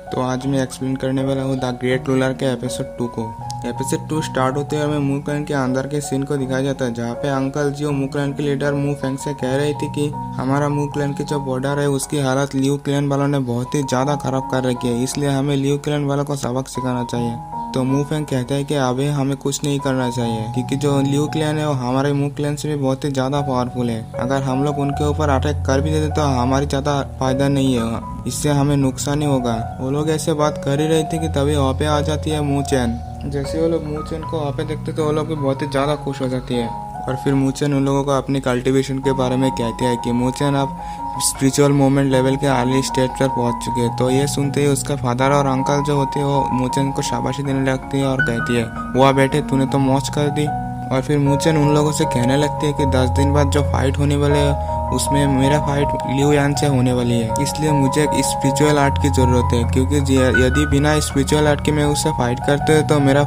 तो आज मैं एक्सप्लेन करने वाला हूँ द ग्रेट रूलर के एपिसोड 2 को। एपिसोड 2 स्टार्ट होते हुए हमें मूक्लैन के अंदर के सीन को दिखाया जाता है, जहाँ पे अंकल जी मूक्लैन के लीडर मू फेंग से कह रही थी कि हमारा मूक्लैन की जो बॉर्डर है उसकी हालत लियू क्लैन वालों ने बहुत ही ज्यादा खराब कर रखी है, इसलिए हमें लियू क्लैन वालों को सबक सिखाना चाहिए। तो मू फेंग कहता है कि अभी हमें कुछ नहीं करना चाहिए, क्योंकि जो लियू क्लैन है वो हमारे मू क्लैन से भी बहुत ही ज्यादा पावरफुल है। अगर हम लोग उनके ऊपर अटैक कर भी देते तो हमारी ज्यादा फायदा नहीं है, इससे हमें नुकसान ही होगा। वो लोग ऐसे बात कर ही रहे थे कि तभी वहाँ पे आ जाती है मू चैन। जैसे वो लोग मू चैन को वहाँ पे देखते तो वो लोग भी बहुत ही ज्यादा खुश हो जाती है। और फिर मू चैन उन लोगों को अपनी कल्टीवेशन के बारे में कहती है कि मू चैन अब स्पिरिचुअल मूवमेंट लेवल के अर्ली स्टेज पर पहुंच चुके हैं। तो ये सुनते ही उसका फादर और अंकल जो होते हैं वो मू चैन को शाबाशी देने लगती है और कहती है, वाह बेटे तूने तो मौज कर दी। और फिर मू चैन उन लोगों से कहने लगती है कि 10 दिन बाद जो फाइट होने वाले है उसमें मेरा फाइट लियू यान से होने वाली है, इसलिए मुझे एक स्पिरिचुअल आर्ट की जरूरत है, क्योंकि यदि बिना स्पिरिचुअल आर्ट के मैं उससे फाइट करते हैं तो मेरा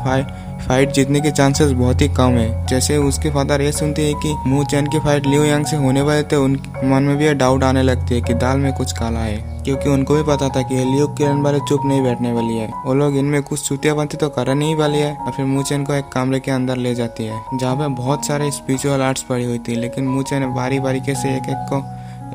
फाइट जीतने के चांसेस बहुत ही कम है। जैसे उसके फादर ये सुनते हैं कि मू चैन की फाइट लियू यांग से होने वाले थे, उनके मन में भी ये डाउट आने लगती है कि दाल में कुछ काला है, क्योंकि उनको भी पता था कि लियू क्लैन वाले चुप नहीं बैठने वाली है, वो लोग इनमें कुछ चुतियापंती तो कर नहीं वाली है। और फिर मू चैन को एक कमरे के अंदर ले जाती है, जहाँ पे बहुत सारे स्पिरिचुअल आर्ट्स पड़ी हुई थी, लेकिन मू चैन बारी बारीके से एक एक को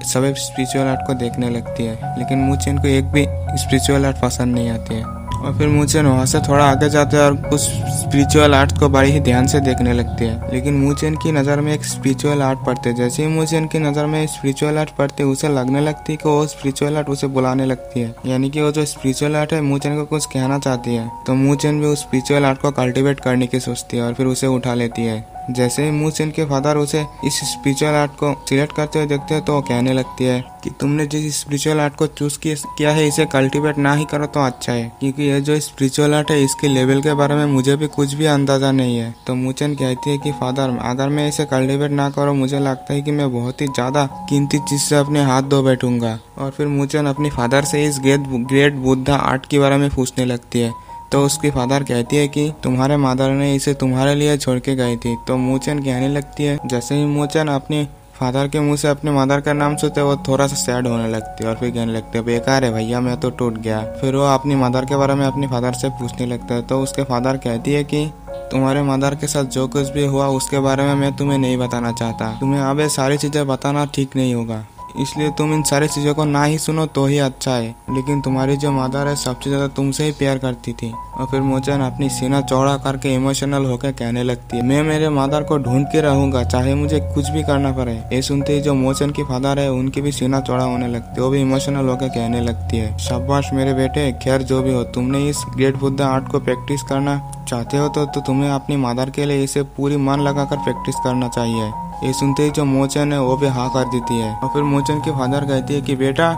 सभी स्पिरिचुअल आर्ट को देखने लगती है, लेकिन मू चैन को एक भी स्पिरिचुअल आर्ट पसंद नहीं आती है। और फिर मू चैन वहाँ से थोड़ा आगे जाते हैं और कुछ स्पिरिचुअल आर्ट को बड़ी ही ध्यान से देखने लगती है, लेकिन मू चैन की नज़र में एक स्पिरिचुअल आर्ट पड़ते। जैसे ही मू चैन की नज़र में स्पिरिचुअल आर्ट पड़ते उसे लगने लगती है कि वो स्पिरिचुअल आर्ट उसे बुलाने लगती है, यानी कि वो जो स्पिरिचुअल आर्ट है मू चैन को कुछ कहना चाहती है। तो मू चैन भी उस स्पिरिचुअल आर्ट को कल्टिवेट करने की सोचती है और फिर उसे उठा लेती है। जैसे ही मू चैन के फादर उसे इस स्पिरिचुअल आर्ट को सिलेक्ट करते हुए देखते हैं तो वो कहने लगती है कि तुमने जिस स्पिरिचुअल आर्ट को चूज किया है इसे कल्टीवेट ना ही करो तो अच्छा है, क्योंकि ये जो स्पिरिचुअल आर्ट है इसके लेवल के बारे में मुझे भी कुछ भी अंदाजा नहीं है। तो मू चैन कहती है कि फादर अगर मैं इसे कल्टीवेट ना करूँ मुझे लगता है कि मैं बहुत ही ज्यादा कीमती चीज से अपने हाथ धो बैठूंगा। और फिर मू चैन अपनी फादर से इस ग्रेट बुद्धा आर्ट के बारे में पूछने लगती है। तो उसकी फादर कहती है कि तुम्हारे मदर ने इसे तुम्हारे लिए छोड़ के गई थी। तो मू चैन कहने लगती है, जैसे ही मू चैन अपने फादर के मुंह से अपने मदर का नाम सुनते वो थोड़ा सा सैड होने लगती है और फिर कहने लगती है, बेकार है भैया मैं तो टूट गया। फिर वो अपनी मदर के बारे में अपनी फादर से पूछने लगता है। तो उसके फादर कहती है कि तुम्हारे मदर के साथ जो कुछ भी हुआ उसके बारे में मैं तुम्हें नहीं बताना चाहता, तुम्हें अब ये सारी चीजें बताना ठीक नहीं होगा, इसलिए तुम इन सारी चीजों को ना ही सुनो तो ही अच्छा है। लेकिन तुम्हारी जो मदर है सबसे ज्यादा तुमसे ही प्यार करती थी। और फिर मू चैन अपनी सीना चौड़ा करके इमोशनल होकर कहने लगती है, मैं मेरे मदर को ढूंढ के रहूंगा चाहे मुझे कुछ भी करना पड़े। ये सुनते ही जो मू चैन की फादर है उनकी भी सीना चौड़ा होने लगती है, वो भी इमोशनल होकर कहने लगती है, शाबाश मेरे बेटे, खैर जो भी हो तुमने इस ग्रेट बुद्धा आर्ट को प्रैक्टिस करना चाहते हो तो तुम्हें अपनी मदर के लिए इसे पूरी मन लगाकर प्रैक्टिस करना चाहिए। ये सुनते ही जो मू चैन है वो भी हाँ कर देती है। और फिर मू चैन की फादर कहती है कि बेटा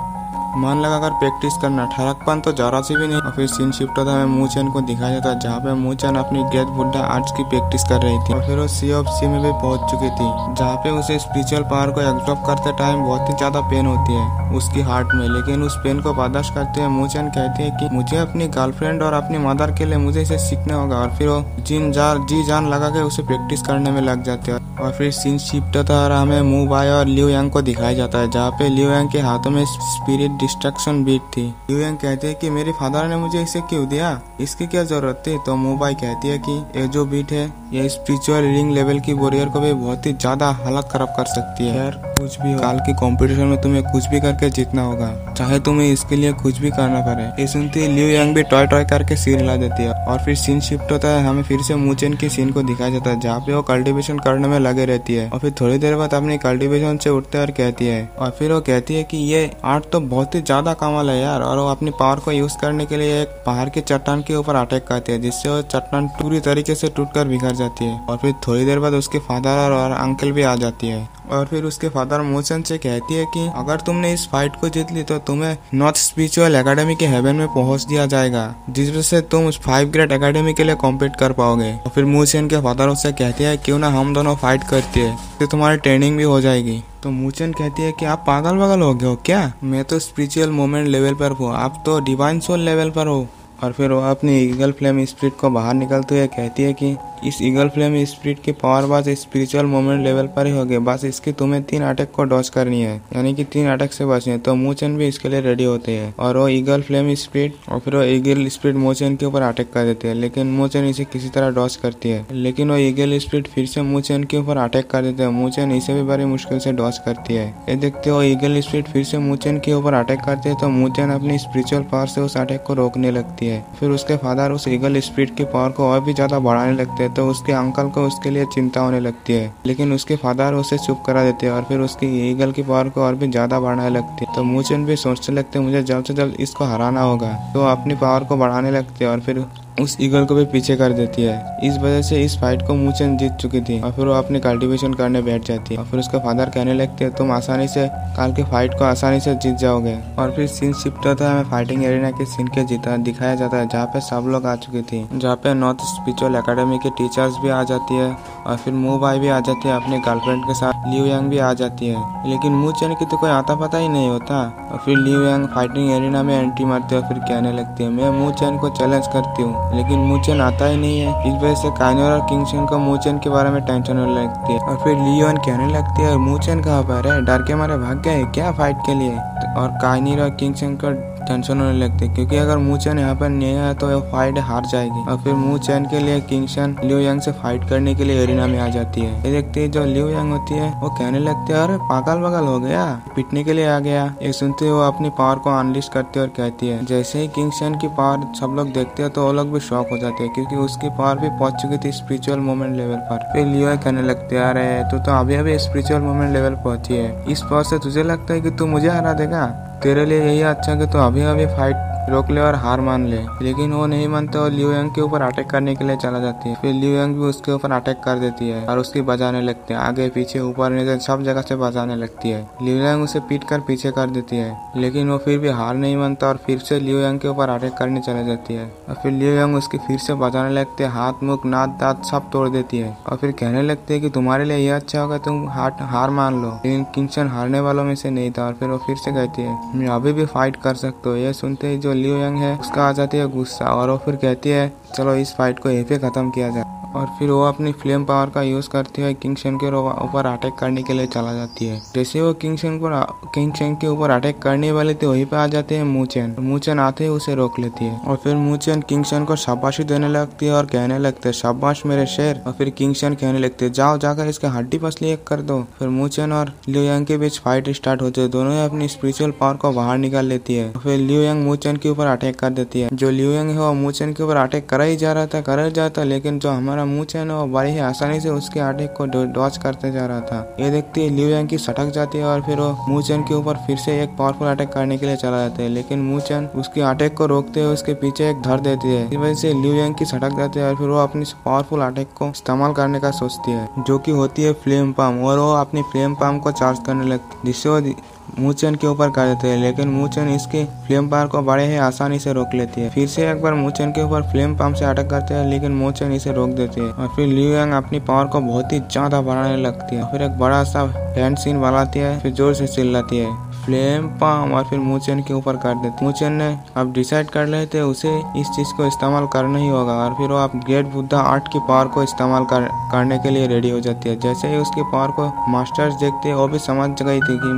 मन लगाकर प्रैक्टिस करना, ठरकपन तो जरा सी भी नहीं। और फिर सीन शिफ्ट होता है, मू चैन को दिखाया जाता है जहाँ पे मू चैन अपनी ग्रेट बुद्धा आर्ट्स की प्रैक्टिस कर रही थी। और फिर वो सी ऑफ सी में भी पहुंच चुकी थी, जहाँ पे उसे स्पिरिचुअल पावर को एब्जॉर्ब करते टाइम बहुत ही ज्यादा पेन होती है उसकी हार्ट में, लेकिन उस पेन को बर्दाश्त करते हुए मू चैन कहती है कि मुझे अपनी गर्लफ्रेंड और अपनी मदर के लिए मुझे इसे सीखना होगा। और फिर वो जी जान लगा के उसे प्रैक्टिस करने में लग जाते हैं। और फिर सीन शिफ्ट होता है और हमें मू बाय और लियू यांग को दिखाया जाता है, जहाँ पे लियू यांग के हाथों में स्पिरिट डिस्ट्रक्शन बीट थी। लियू यांग कहते हैं कि मेरे फादर ने मुझे इसे क्यों दिया, इसकी क्या जरूरत थी। तो मू बाय कहती है कि ये जो बीट है ये स्पिरिचुअल रीडिंग लेवल की वॉरियर को भी बहुत ही ज्यादा हालत खराब कर सकती है। यार कुछ भी काल की कंपटीशन में तुम्हें कुछ भी करके जीतना होगा, चाहे तुम्हें इसके लिए कुछ भी करना पड़े। ये सुनते ही लियू यांग भी टॉय करके सिर हिला देती है। और फिर सीन शिफ्ट होता है, हमें फिर से मू चैन की सीन को दिखाया जाता है, जहाँ पे वो कल्टीवेशन करने में लगे रहती है। और फिर थोड़ी देर बाद अपनी कल्टीवेशन से उठते और कहती है, और फिर वो कहती है कि ये आर्ट तो बहुत ही ज्यादा कमाल है यार। और वो अपनी पावर को यूज करने के लिए एक पहाड़ की चट्टान के ऊपर अटैक करती है, जिससे वो चट्टान पूरी तरीके से टूटकर बिखर जाती है। और फिर थोड़ी देर बाद उसके फादर और अंकल भी आ जाती है। और फिर उसके फादर मू चैन से कहती है कि अगर तुमने इस फाइट को जीत ली तो तुम्हें नॉर्थ स्पिरिचुअल एकेडमी के हेवन में पहुंच दिया जाएगा, जिस वजह से तुम उस 5 ग्रेड एकेडमी के लिए कॉम्पीट कर पाओगे। और फिर मू चैन के फादर उससे कहती है क्यों ना हम दोनों फाइट करते हैं, तो तुम्हारी ट्रेनिंग भी हो जाएगी। तो मू चैन कहती है कि आप पागल हो गए हो क्या, मैं तो स्पिरिचुअल मोमेंट लेवल पर हूँ, आप तो डिवाइन सोल लेवल पर हो। और फिर वो अपनी ईगल फ्लेम स्पिरिट को बाहर निकलते हुए कहती है कि इस ईगल फ्लेम स्पिरिट की पावर बस स्पिरिचुअल मोमेंट लेवल पर ही होगी। बस इसकी तुम्हें 3 अटैक को डॉज करनी है, यानी कि 3 अटैक से बचनी है। तो मूचन भी इसके लिए रेडी होते हैं और वो ईगल फ्लेम स्पिरिट और फिर वो ईगल स्पिरिट मूचन के ऊपर अटैक कर देते हैं, लेकिन मूचन इसे किसी तरह डॉज करती है। लेकिन वो ईगल स्पिरिट फिर से मूचन के ऊपर अटैक कर देते हैं। मूचन इसे भी बड़ी मुश्किल से डॉज करती है। ये देखते हो ईगल स्पिरिट फिर से मूचन के ऊपर अटैक करते हैं, तो मूचन अपनी स्पिरिचुअल पावर से उस अटैक को रोकने लगती है। फिर उसके फादर उस ईगल स्पिरिट की पावर को और भी ज्यादा बढ़ाने लगते हैं, तो उसके अंकल को उसके लिए चिंता होने लगती है। लेकिन उसके फादर उसे चुप करा देते हैं और फिर उसकी ईगल की पावर को और भी ज्यादा बढ़ाने लगती है। तो मूचन भी सोचने लगते हैं मुझे जल्द से जल्द इसको हराना होगा, तो अपनी पावर को बढ़ाने लगते हैं और फिर उस ईगल को भी पीछे कर देती है। इस वजह से इस फाइट को मूचन जीत चुकी थी और फिर वो अपनी कल्टीवेशन करने बैठ जाती है। और फिर उसका फादर कहने लगते हैं तुम आसानी से कल के फाइट को आसानी से जीत जाओगे। और फिर सीन शिफ्ट होता है, हमें फाइटिंग एरिना के सीन के जीता दिखाया जाता है, जहाँ पे सब लोग आ चुके थे, जहाँ पे नॉर्थ स्पिरिचुअल एकेडमी के टीचर्स भी आ जाती है और फिर मू बाई भी आ जाती है अपने गर्लफ्रेंड के साथ। लियू यांग भी आ जाती है, लेकिन मूचन की तो कोई आता पता ही नहीं होता। और फिर लियू यांग फाइटिंग एरिना में एंट्री मारती है और फिर कहने लगती है मैं मूचन को चैलेंज करती हूँ, लेकिन मूचन आता ही नहीं है। इस वजह से काइनोर और किंगशन को मूचन के बारे में टेंशन होने लगती है। और फिर लियोन कहने लगती है मूचन कहाँ पर है, डर के मारे भाग गए क्या फाइट के लिए। और काइनोर और किंगशन को टेंशन होने लगती है, क्योंकि अगर मूचन यहाँ पर नहीं आया तो वो फाइट हार जाएगी। और फिर मूचन के लिए किंगशन लियू यांग से फाइट करने के लिए एरिना में आ जाती है। ये देखते ही जो लियू यांग होती है वो कहने लगती है अरे पागल बगल हो गया, पिटने के लिए आ गया। ये सुनते ही वो अपनी पावर को अनलिस्ट करती है और कहती है। जैसे ही किंगशन की पावर सब लोग देखते हैं तो वो लोग भी शॉक हो जाते हैं, क्योंकि उसकी पावर भी पहुंच चुकी थी स्पिरिचुअल मोमेंट लेवल पर। फिर लियो कहने लगते हैं अरे तू तो अभी अभी स्पिरिचुअल मोमेंट लेवल पहुंची है, इस पावर से तुझे लगता है कि तू मुझे हरा देगा, तेरे लिए यही अच्छा कि तू अभी अभी फाइट रोक ले और हार मान ले। लेकिन वो नहीं मानता और लियू यांग के ऊपर अटैक करने के लिए चला जाती है। फिर लियू यांग भी उसके ऊपर अटैक कर देती है और उसकी बजाने लगती है, आगे पीछे ऊपर नीचे सब जगह से बजाने लगती है। लियू यांग उसे पीट कर पीछे कर देती है, लेकिन वो फिर भी हार नहीं मानता और फिर से लियू यांग के ऊपर अटैक करने चली जाती है। और फिर लियू यांग उसकी फिर से बजाने लगती है, हाथ मुख नाक दांत सब तोड़ देती है और फिर कहने लगती है कि तुम्हारे लिए यह अच्छा होगा तुम हार मान लो। लेकिन किंगशन हारने वालों में से नहीं था और फिर वो फिर से कहती है मैं अभी भी फाइट कर सकते हो। ये सुनते ही जो लियू यांग है आ जाती है गुस्सा और वो फिर कहती है चलो इस फाइट को यहीं पे खत्म किया जाए। और फिर वो अपनी फ्लेम पावर का यूज करती है किंगशन के ऊपर अटैक करने के लिए चला जाती है। जैसे वो किंगशन के ऊपर अटैक करने वाले थे वहीं पे आ जाते हैं मूचन। मूचन आते ही उसे रोक लेती है और फिर मूचन किंगशन को शाबाशी देने लगती है और कहने लगते हैं शाबाश मेरे शेर। और फिर किंगशन कहने लगते हैं जाओ जाकर इसके हड्डी पसली एक कर दो। फिर मूचन और लियू यांग के बीच फाइट स्टार्ट होती है, दोनों अपनी स्पिरिचुअल पावर को बाहर निकाल लेती है। फिर लियू यांग मूचन के ऊपर अटैक कर देती है। जो लियू यांग है वो मूचन के ऊपर अटैक करा ही जा रहा था, लेकिन जो हमारा मूचन है वो बड़ी ही आसानी से उसके अटैक को डॉज करते जा रहा था। ये देखते ही लियू यांग की सटक जाती है और फिर वो मूचन के ऊपर फिर से एक पावरफुल अटैक करने के लिए चला जाता है, लेकिन मूचन उसके अटैक को रोकते हुए उसके पीछे एक धर देती है। इस वजह से लियू यांग की सटक जाती है और फिर वो अपनी पावरफुल अटैक को इस्तेमाल करने का सोचती है, जो कि होती है फ्लेम पाम। और वो अपनी फ्लेम पाम को चार्ज करने लगती है, जिससे वो मूचन के ऊपर कर देते हैं, लेकिन मूचन इसके फ्लेम पावर को बड़े ही आसानी से रोक लेती है। फिर से एक बार मूचन के ऊपर फ्लेम पाम से अटैक करते हैं, लेकिन मूचन इसे रोक देती है। और फिर लियू यांग अपनी पावर को बहुत ही ज्यादा बढ़ाने लगती है। फिर एक बड़ा सा हैंड सीन बनाती है, फिर जोर से चिल्लाती है फ्लेम पाम और फिर मूचन के ऊपर कर देती। मूचन ने अब डिसाइड कर ले थे उसे इस चीज को इस्तेमाल करना ही होगा और फिर वो अब ग्रेट बुद्धा आर्ट की पावर को इस्तेमाल करने के लिए रेडी हो जाती है। जैसे ही उसकी पावर को मास्टर्स देखते हैं वो भी समझ गई थी कि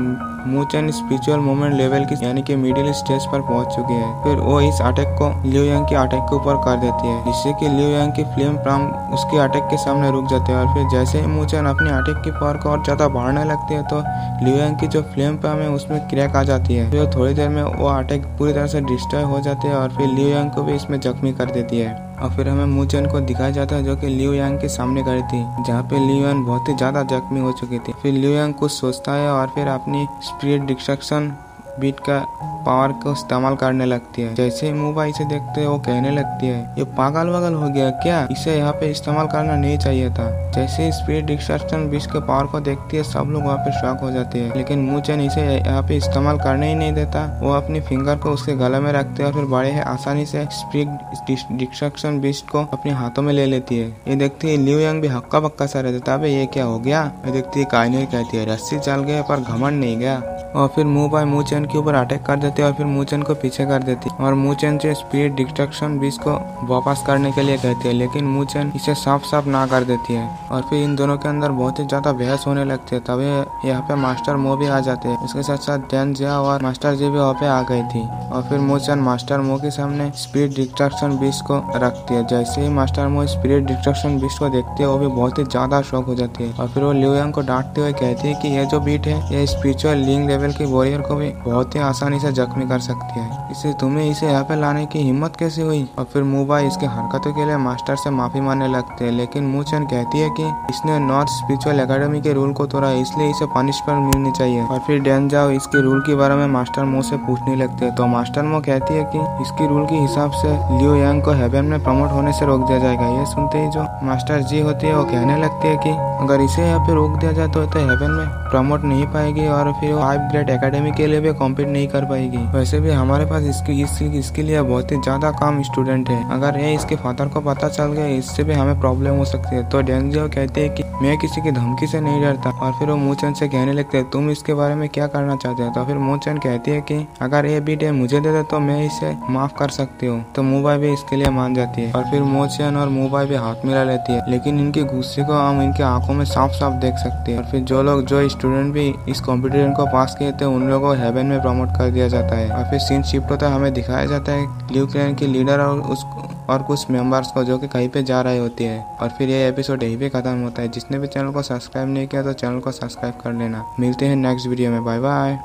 मूचन स्पिरिचुअल मोमेंट लेवल की यानी कि मिडिल स्टेज पर पहुंच चुकी है। फिर वो इस अटैक को लियू यांग के अटैक के ऊपर कर देती है, जिससे कि लियू यांग की फ्लेम पाम उसके अटैक के सामने रुक जाते हैं। और फिर जैसे ही मूचन अपनी अटैक की पावर को और ज्यादा बढ़ाने लगती है तो लियू यांग की जो फ्लेम पाम है उसमें क्रैक आ जाती है। फिर थोड़ी देर में वो अटैक पूरी तरह से डिस्ट्रॉय हो जाते हैं और फिर लियू यांग को भी इसमें जख्मी कर देती है। और फिर हमें मूचन को दिखाया जाता है जो कि लियू यांग के सामने खड़ी थी, जहाँ पे लियू यांग बहुत ही ज्यादा जख्मी हो चुकी थी। फिर लियू यांग कुछ सोचता है और फिर अपनी स्पिरिट डिस्ट्रक्शन बीट का पावर को इस्तेमाल करने लगती है। जैसे ही मूबा इसे देखते हैं वो कहने लगती है ये पागल वगल हो गया क्या, इसे यहाँ पे इस्तेमाल करना नहीं चाहिए था। जैसे ही स्पिरिट डिस्ट्रक्शन बीच के पावर को देखती है सब लोग वहाँ पे शॉक हो जाते हैं, लेकिन मूचन इसे यहाँ पे इस्तेमाल करने ही नहीं देता। वो अपनी फिंगर को उसके गले में रखते हैं और फिर बड़े ही आसानी से स्पिरिट डिस्ट्रक्शन बीच को अपने हाथों में ले लेती है। ये देखती है लियू यांग भी हक्का बक्का सा रहता था, अबे ये क्या हो गया। ये देखती है काइनोर कहती है रस्सी चल गया पर घमंड नहीं गया। और फिर मूबा मूचन के ऊपर अटैक कर देती है और फिर मूचेन को पीछे कर देती है और मूचेन से स्पिरिट डिस्ट्रक्शन बीज को वापस करने के लिए कहती है, लेकिन मूचेन इसे साफ साफ ना कर देती है और फिर इन दोनों के अंदर बहुत ही ज्यादा बहस होने लगती है। तभी यहाँ पे मास्टर मो भी आ जाते हैं, उसके साथ साथ डैन जिया और मास्टर जी भी वहाँ पे आ गई थी और फिर मूचेन मास्टर मो के सामने स्पिरिट डिस्ट्रक्शन बीज को रखती है। जैसे ही मास्टर मो स्पिरिट डिस्ट्रक्शन बीज को देखती है वो भी बहुत ही ज्यादा शॉक हो जाती है और फिर वो लिu यांग को डांटते हुए कहती है कि ये जो बीट है ये स्पिरिचुअल लिंग लेवल के वॉरियर को भी बहुत ही आसानी से जख्मी कर सकती है, इसे तुम्हें इसे यहाँ पे लाने की हिम्मत कैसे हुई। और फिर मूबाई इसके हरकतों के लिए मास्टर से माफी मांगने लगते हैं, लेकिन मूचेन कहती है कि इसने नॉर्थ स्पिरिचुअल एकेडमी के रूल को तोड़ा, इसलिए इसे पनिशमेंट मिलनी चाहिए। और फिर डैन जाओ इसके रूल के बारे में मास्टर मो से पूछने लगते हैं, तो मास्टर मो कहती है कि इसकी रूल के हिसाब से लिu यांग को हेवन में प्रमोट होने से रोक दिया जाएगा। ये सुनते ही जो मास्टर जी होती है वो कहने लगती है कि अगर इसे यहाँ पे रोक दिया जाए तो हेवन में प्रमोट नहीं पाएगी और फिर वो 5 ग्रेड एकेडमी के लिए भी कॉम्पीट नहीं कर पाएगी। वैसे भी हमारे पास इसके लिए बहुत ही ज्यादा कम स्टूडेंट है, अगर ये इसके फादर को पता चल गया इससे भी हमें प्रॉब्लम हो सकती है। तो डैन जियो कहते हैं कि मैं किसी की धमकी से नहीं डरता और फिर वो मूचेन से कहने लगते हैं तुम इसके बारे में क्या करना चाहते हो। तो फिर मूचेन कहती है कि अगर ये बीट मुझे दे दे तो मैं इसे माफ कर सकती हूँ। तो मूबाई भी इसके लिए मान जाती है और फिर मूचेन और मूबाई भी हाथ मिला लेती है, लेकिन इनके गुस्से को हम इनके आंखों में साफ साफ देख सकते हैं। और फिर जो स्टूडेंट भी इस कॉम्पिटिशन को पास किए थे उन लोगों को हेवन में प्रमोट कर दिया जाता है। और फिर सीन शिफ्ट होता है, हमें दिखाया जाता है लिu क्लैन की लीडर और कुछ मेंबर्स को जो कि कहीं पे जा रहे होते हैं। और फिर ये एपिसोड यहीं पे खत्म होता है। जिसने भी चैनल को सब्सक्राइब नहीं किया तो चैनल को सब्सक्राइब कर लेना। मिलते हैं नेक्स्ट वीडियो में, बाय बाय।